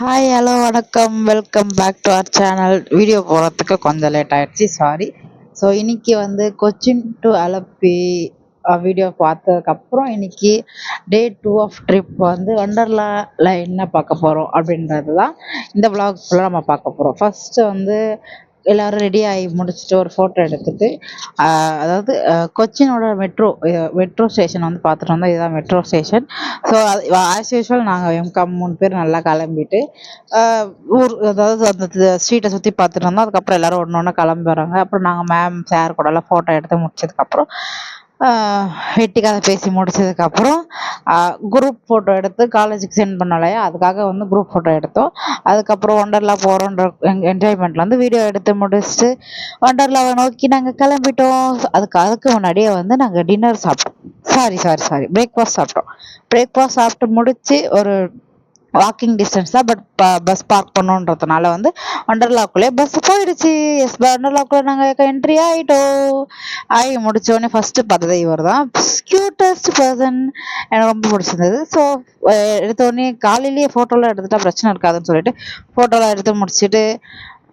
Hi hello வணக்கம் welcome back to our channel. Video போகிறதுக்கு கொஞ்சம் லேட் ஆயிடுச்சு, சாரி. ஸோ இன்னைக்கு வந்து கொச்சின் டு அலப்பி வீடியோ பார்த்ததுக்கப்புறம் இன்னைக்கு டே 2 ஆஃப் ட்ரிப் வந்து வண்டர்லாவில் என்ன பார்க்க போகிறோம் அப்படின்றது தான் இந்த vlog ஃபுல்லாக நம்ம பார்க்க போகிறோம். ஃபஸ்ட்டு வந்து எல்லோரும் ரெடி ஆகி முடிச்சுட்டு ஒரு ஃபோட்டோ எடுத்துட்டு அதாவது கொச்சினோட மெட்ரோ ஸ்டேஷன் வந்து பார்த்துட்டு வந்தோம். இதுதான் மெட்ரோ ஸ்டேஷன். ஸோ அது ஆஸ் யூஷுவல் நாங்கள் எம்காம் 3 பேர் நல்லா கிளம்பிட்டு ஊர் அதாவது அந்த ஸ்ட்ரீட்டை சுற்றி பார்த்துட்டு வந்தோம். அதுக்கப்புறம் எல்லோரும் ஒன்று ஒன்று கிளம்பி வராங்க. அப்புறம் நாங்கள் மேம் சார் கூடலாம் ஃபோட்டோ எடுத்து முடிச்சதுக்கப்புறம் வெட்டி கதை பேசி முடிச்சதுக்கப்புறம் குரூப் ஃபோட்டோ எடுத்து காலேஜுக்கு சென்ட் பண்ணோம் இல்லையா, அதுக்காக வந்து குரூப் ஃபோட்டோ எடுத்தோம். அதுக்கப்புறம் ஒண்டர்லா போகிறோன்ற என்ஜாய்மெண்ட்டில் வந்து வீடியோ எடுத்து முடிச்சுட்டு ஒண்டர்லாவை நோக்கி நாங்கள் கிளம்பிட்டோம். அதுக்கு முன்னாடியே வந்து நாங்கள் டின்னர் சாப்பிட்டோம். சாரி பிரேக்ஃபாஸ்ட் சாப்பிட்டோம். பிரேக்ஃபாஸ்ட் சாப்பிட்டு முடிச்சு ஒரு வாக்கிங் டிஸ்டன்ஸ் தான், பட் பஸ் பார்க் பண்ணோன்றதுனால வந்து ஒண்டர்லாக்குள்ளே பஸ் போயிடுச்சு. எஸ், ஒண்டர்லாக்குள்ளே நாங்கள் என்ட்ரி ஆகிட்டோம். ஆகி முடிச்சோடனே ஃபஸ்ட்டு பார்த்தது இவர் தான் க்யூட்டஸ்ட் பர்சன். எனக்கு ரொம்ப பிடிச்சிருந்தது. ஸோ எடுத்தோடனே காலையிலேயே ஃபோட்டோலாம் எடுத்துட்டா பிரச்சனை இருக்காதுன்னு சொல்லிட்டு ஃபோட்டோலாம் எடுத்து முடிச்சுட்டு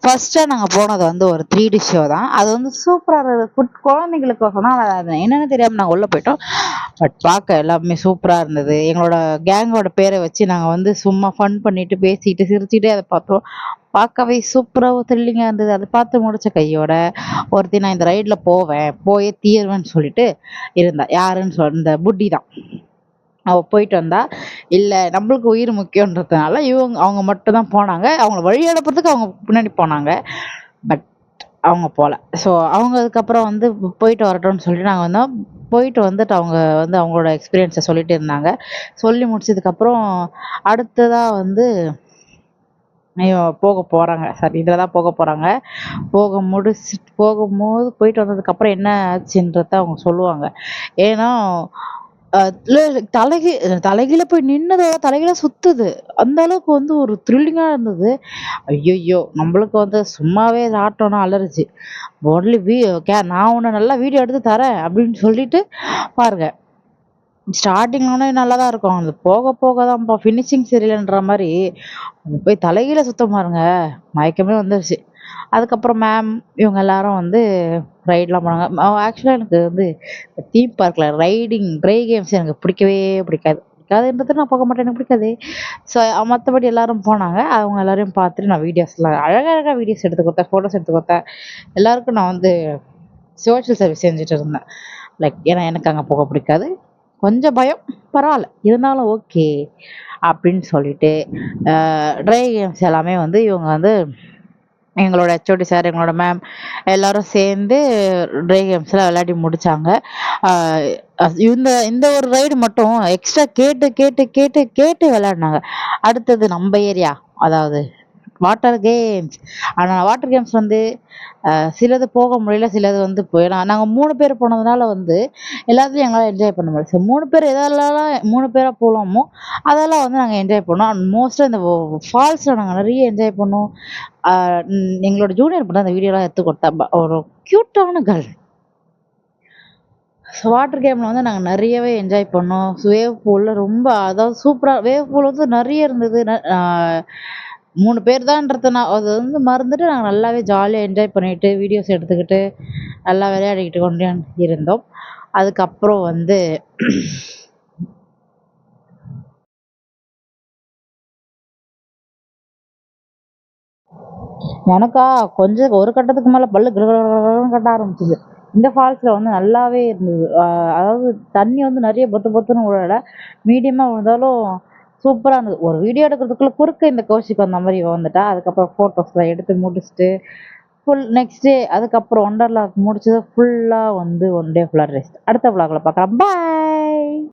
ஃபஸ்ட்டாக நாங்கள் போனது வந்து ஒரு 3D ஷோ தான். அது வந்து சூப்பராக இருந்தது. குழந்தைங்களுக்கோசம் தான் அது என்னென்னு தெரியாமல் நாங்கள் உள்ளே போயிட்டோம். பட் பார்க்க எல்லாமே சூப்பராக இருந்தது. எங்களோட கேங்கோட பேரை வச்சு நாங்கள் வந்து சும்மா ஃபன் பண்ணிட்டு பேசிட்டு சிரிச்சுட்டே அதை பார்த்தோம். பார்க்கவே சூப்பராக த்ரில்லிங்காக இருந்தது. அதை பார்த்து முடிச்ச கையோட ஒருத்தி நான் இந்த ரைடில் போயே தீர்வேன்னு சொல்லிட்டு இருந்தா. யாருன்னு இந்த புட்டி தான். அவள் போயிட்டு வந்தா. இல்லை, நம்மளுக்கு உயிர் முக்கியன்றதுனால அவங்க மட்டும் தான் போனாங்க. அவங்கள வழி அனுப்புறதுக்கு அவங்க பின்னாடி போனாங்க. பட் அவங்க போகல. ஸோ அவங்க அதுக்கப்புறம் வந்து போயிட்டு வரட்டும்னு சொல்லிட்டு நாங்கள் வந்தோம். போயிட்டு வந்துட்டு அவங்க வந்து அவங்களோட எக்ஸ்பீரியன்ஸை சொல்லிட்டு இருந்தாங்க. சொல்லி முடிச்சதுக்கப்புறம் அடுத்ததாக வந்து போக போகிறாங்க. சாரி, இதில் தான் போக போகிறாங்க. போகும்போது போயிட்டு வந்ததுக்கப்புறம் என்ன ஆச்சுன்றத அவங்க சொல்லுவாங்க. ஏன்னா தலைகீழ போய் நின்னதோட தலைகீழ சுத்துது. அந்த அளவுக்கு வந்து ஒரு த்ரில்லிங்கா இருந்தது. ஐயையோ! நம்மளுக்கு வந்து சும்மாவே ஆட்டோன்னா அலர்ஜி. ஒன்லி நான் உன்ன நல்லா வீடியோ எடுத்து தரேன் அப்படின்னு சொல்லிட்டு பாருங்க. ஸ்டார்டிங்ல நல்லா தான் இருக்கும். அது போக போக தான்ப்பா ஃபினிஷிங் சரியில்லன்ற மாரி போய் தலைகீழ சுத்தம் பாருங்க. மயக்கமே வந்துருச்சு. அதுக்கப்புறம் மேம் இவங்க எல்லாரும் வந்து ரைட்லாம் போனாங்க. ஆக்சுவலாக எனக்கு வந்து தீம் பார்க்கில் ட்ரை கேம்ஸ் எனக்கு பிடிக்கவே பிடிக்காது. பிடிக்காதுன்றது நான் போக மாட்டேன், எனக்கு பிடிக்காது. ஸோ மற்றபடி எல்லாரும் போனாங்க. அவங்க எல்லாரையும் பார்த்துட்டு நான் வீடியோஸ்லாம் அழகழகாக வீடியோஸ் எடுத்து கொடுத்தேன், ஃபோட்டோஸ் எடுத்து கொடுத்தேன். எல்லாருக்கும் நான் வந்து சோஷியல் சர்வீஸ் செஞ்சுட்டு இருந்தேன். லைக் ஏன்னா எனக்கு அங்கே போக பிடிக்காது. கொஞ்சம் பயம், பரவாயில்ல இருந்தாலும் ஓகே அப்படின்னு சொல்லிட்டு ட்ரை கேம்ஸ் எல்லாமே வந்து இவங்க வந்து எங்களோட ஹெச்ஓடி சார், எங்களோட மேம் எல்லாரும் சேர்ந்து ட்ரை கேம்ஸ்லாம் விளையாடி முடித்தாங்க. இந்த இந்த ஒரு ரைடு மட்டும் எக்ஸ்ட்ரா கேட்டு கேட்டு கேட்டு கேட்டு விளையாடினாங்க. அடுத்தது நம்ம ஏரியா, அதாவது வாட்டர் கேம்ஸ். ஆனால் வாட்டர் கேம்ஸ் வந்து சிலது போக முடியல, சிலது வந்து நாங்கள் 3 பேர் போனதுனால வந்து எல்லாத்துலேயும் எங்களால் என்ஜாய் பண்ண முடியல. ஸோ 3 பேர் எதெல்லாம் 3 பேராக போகலாமோ அதெல்லாம் வந்து நாங்கள் என்ஜாய் பண்ணோம். அண்ட் மோஸ்ட்டாக இந்த ஃபால்ஸில் நாங்கள் நிறைய என்ஜாய் பண்ணோம். எங்களோட ஜூனியர் மட்டும் அந்த வீடியோலாம் எடுத்து கொடுத்தா, ஒரு க்யூட்டான கேர்ள். ஸோ வாட்டர் கேமில் வந்து நாங்கள் நிறையவே என்ஜாய் பண்ணோம். வேவ் பூலில் ரொம்ப, அதாவது சூப்பராக வேவ் பூல் வந்து நிறைய இருந்தது. 3 பேர் தான்றதுனா அது வந்து மறந்துட்டு நாங்கள் நல்லாவே ஜாலியாக என்ஜாய் பண்ணிட்டு வீடியோஸ் எடுத்துக்கிட்டு நல்லா விளையாடிக்கிட்டு கொண்டு இருந்தோம். அதுக்கப்புறம் வந்து எனக்கா கொஞ்சம் ஒரு கட்டத்துக்கு மேலே பல்லு கட்ட ஆரம்பிச்சிது. இந்த ஃபால்ஸில் வந்து நல்லாவே இருந்தது. அதாவது தண்ணி வந்து நிறைய பொத்து பொத்துன்னு விழல, மீடியமாக விழுந்தாலும் சூப்பராக இருந்தது. ஒரு வீடியோ எடுக்கிறதுக்குள்ளே குறுக்க இந்த கௌஷிக் அந்த மாதிரி வந்துட்டா. அதுக்கப்புறம் ஃபோட்டோஸ்லாம் எடுத்து முடிச்சுட்டு நெக்ஸ்ட் டே அதுக்கப்புறம் ஒண்டர்லா முடிச்சது ஃபுல்லாக வந்து 1 டே ஃபுல்லாக ரெஸ்ட். அடுத்த vlogல பார்க்கலாம். பாய்.